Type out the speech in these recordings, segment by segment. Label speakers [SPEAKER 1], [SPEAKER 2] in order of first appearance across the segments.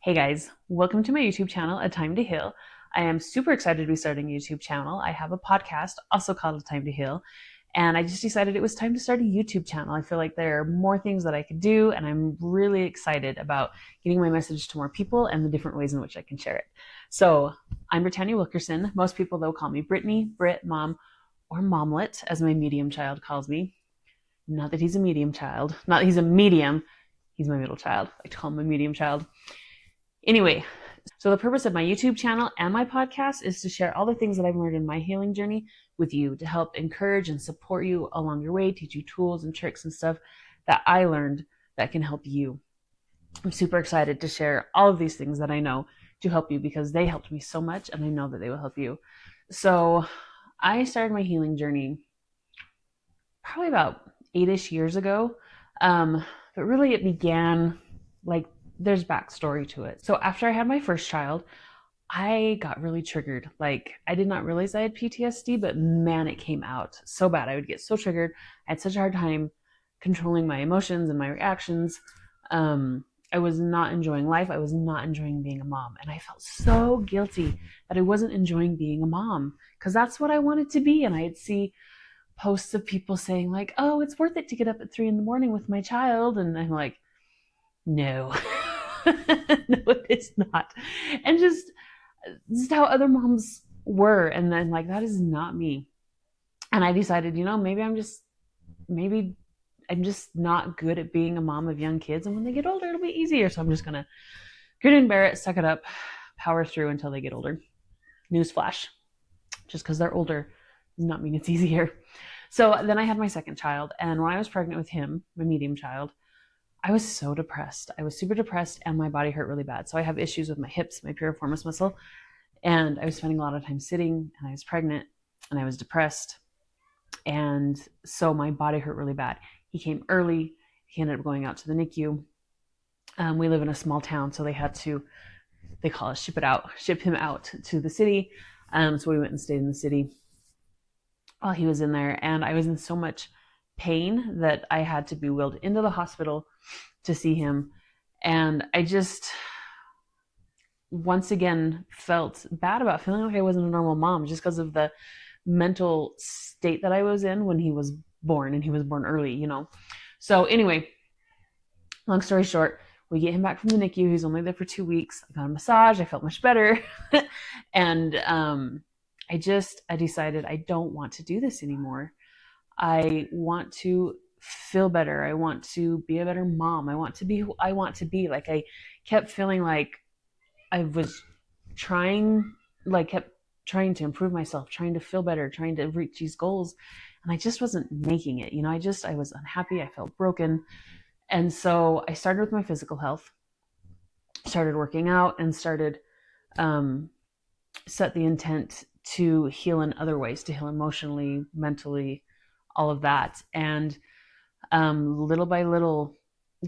[SPEAKER 1] Hey guys, welcome to my YouTube channel, A Time to Heal. I am super excited to be starting a YouTube channel. I have a podcast also called A Time to Heal, and I just decided it was time to start a YouTube channel. I feel like there are more things that I could do, and I'm really excited about getting my message to more people and the different ways in which I can share it. So, I'm Britannia Wilkerson. Most people, though, call me Brittany, Brit, Mom, or Momlet, as my medium child calls me. Not that he's a medium child. Not that he's a medium. He's my middle child. I like to call him my medium child. Anyway, so the purpose of my YouTube channel and my podcast is to share all the things that I've learned in my healing journey with you to help encourage and support you along your way, teach you tools and tricks and stuff that I learned that can help you. I'm super excited to share all of these things that I know to help you because they helped me so much and I know that they will help you. So I started my healing journey probably about 8-ish years ago. But really it began like there's backstory to it. So after I had my first child, I got really triggered. Like I did not realize I had PTSD, but man, it came out so bad. I would get so triggered. I had such a hard time controlling my emotions and my reactions. I was not enjoying life. I was not enjoying being a mom. And I felt so guilty that I wasn't enjoying being a mom because that's what I wanted to be. And I'd see posts of people saying like, oh, it's worth it to get up at 3 a.m. with my child. And I'm like, no, no, it's not. And just how other moms were. And then like, that is not me. And I decided, maybe I'm just not good at being a mom of young kids. And when they get older, it'll be easier. So I'm just going to grin and bear it, suck it up, power through until they get older. Newsflash. Just because they're older does not mean it's easier. So then I had my second child. And when I was pregnant with him, my medium child, I was so depressed. I was super depressed and my body hurt really bad. So I have issues with my hips, my piriformis muscle. And I was spending a lot of time sitting and I was pregnant and I was depressed. And so my body hurt really bad. He came early. He ended up going out to the NICU. We live in a small town, so they call it ship him out to the city. So we went and stayed in the city while he was in there. And I was in so much pain that I had to be wheeled into the hospital to see him. And I just once again felt bad about feeling like I wasn't a normal mom just because of the mental state that I was in when he was born, and he was born early. So anyway, long story short, we get him back from the NICU. He's only there for 2 weeks. I got a massage. I felt much better. And I decided I don't want to do this anymore. I want to feel better. I want to be a better mom. I want to be who I want to be. Like I kept feeling like I was kept trying to improve myself, trying to feel better, trying to reach these goals. And I just wasn't making it. I was unhappy. I felt broken. And so I started with my physical health, started working out, and started set the intent to heal in other ways, to heal emotionally, mentally, all of that. And little by little,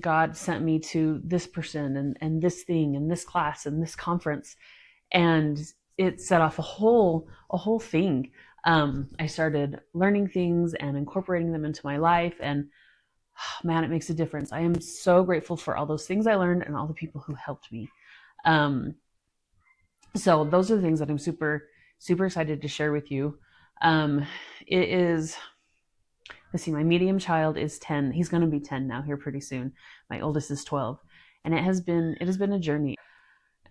[SPEAKER 1] God sent me to this person and this thing and this class and this conference. And it set off a whole thing. I started learning things and incorporating them into my life. And man, it makes a difference. I am so grateful for all those things I learned and all the people who helped me. So those are the things that I'm super, super excited to share with you. It is, let's see, my medium child is 10. He's going to be 10 now here pretty soon. My oldest is 12. And it has been a journey.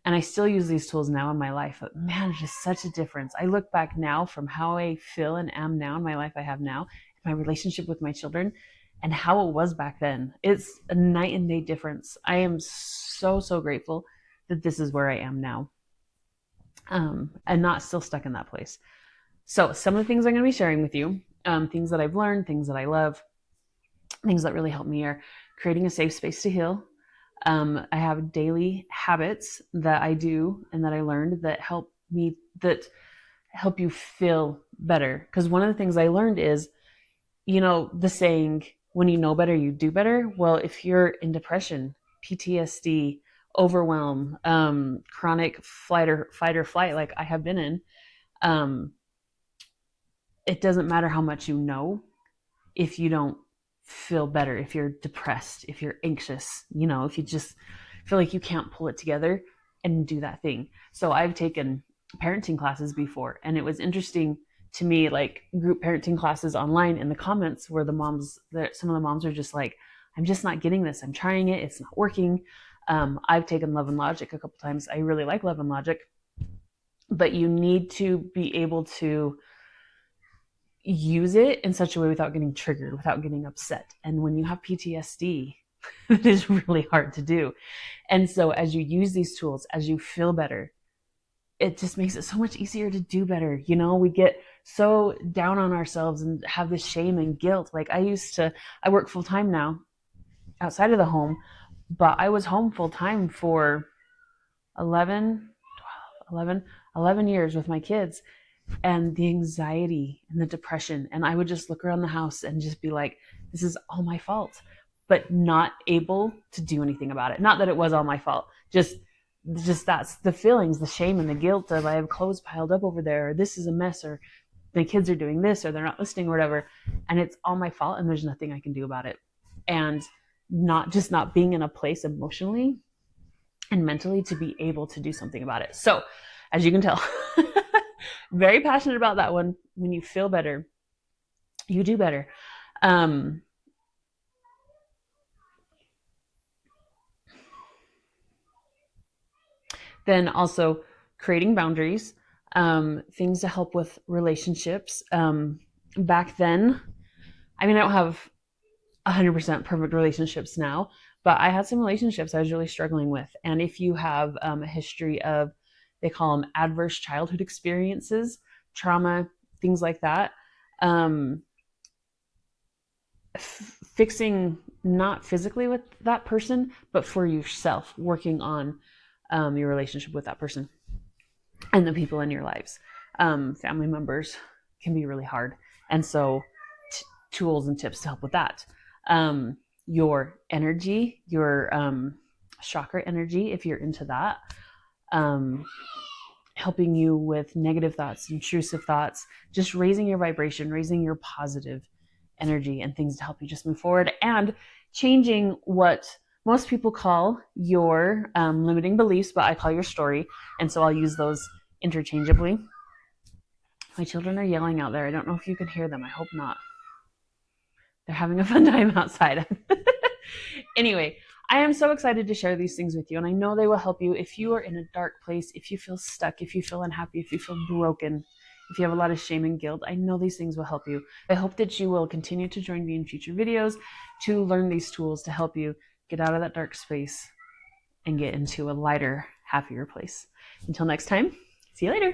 [SPEAKER 1] And I still use these tools now in my life, but man, it's just such a difference. I look back now from how I feel and am now in my life I have now, my relationship with my children, and how it was back then. It's a night and day difference. I am so, so grateful that this is where I am now. And not still stuck in that place. So some of the things I'm going to be sharing with you, things that I've learned, things that I love, things that really help me are creating a safe space to heal. I have daily habits that I do and that I learned that help you feel better. Because one of the things I learned is, the saying, when you know better, you do better. Well, if you're in depression, PTSD, overwhelm, chronic fight or flight, like I have been in, it doesn't matter how much you know if you don't feel better, if you're depressed, if you're anxious, if you just feel like you can't pull it together and do that thing. So I've taken parenting classes before, and it was interesting to me, like group parenting classes online, in the comments where some of the moms are just like, I'm just not getting this. I'm trying it. It's not working. I've taken Love and Logic a couple times. I really like Love and Logic, but you need to be able to use it in such a way without getting triggered, without getting upset. And when you have PTSD, it is really hard to do. And so as you use these tools, as you feel better, it just makes it so much easier to do better. You know, we get so down on ourselves and have this shame and guilt. Like I work full time now outside of the home, but I was home full time for 11, 11 years with my kids, and the anxiety and the depression. And I would just look around the house and just be like, this is all my fault, but not able to do anything about it. Not that it was all my fault, just that's the feelings, the shame and the guilt of I have clothes piled up over there, or this is a mess, or the kids are doing this, or they're not listening, or whatever. And it's all my fault, and there's nothing I can do about it. And not being in a place emotionally and mentally to be able to do something about it. So, as you can tell, very passionate about that one. When you feel better, you do better. Then also creating boundaries, things to help with relationships. Back then, I mean, I don't have 100% perfect relationships now, but I had some relationships I was really struggling with. And if you have a history of, they call them adverse childhood experiences, trauma, things like that, fixing not physically with that person, but for yourself, working on your relationship with that person and the people in your lives. Family members can be really hard. And so tools and tips to help with that. Your energy, your chakra energy, if you're into that, helping you with negative thoughts, intrusive thoughts, just raising your vibration, raising your positive energy and things to help you just move forward, and changing what most people call your limiting beliefs, but I call your story. And so I'll use those interchangeably. My children are yelling out there. I don't know if you can hear them. I hope not. They're having a fun time outside. Anyway, I am so excited to share these things with you, and I know they will help you if you are in a dark place, if you feel stuck, if you feel unhappy, if you feel broken, if you have a lot of shame and guilt. I know these things will help you. I hope that you will continue to join me in future videos to learn these tools to help you get out of that dark space and get into a lighter, happier place. Until next time, see you later.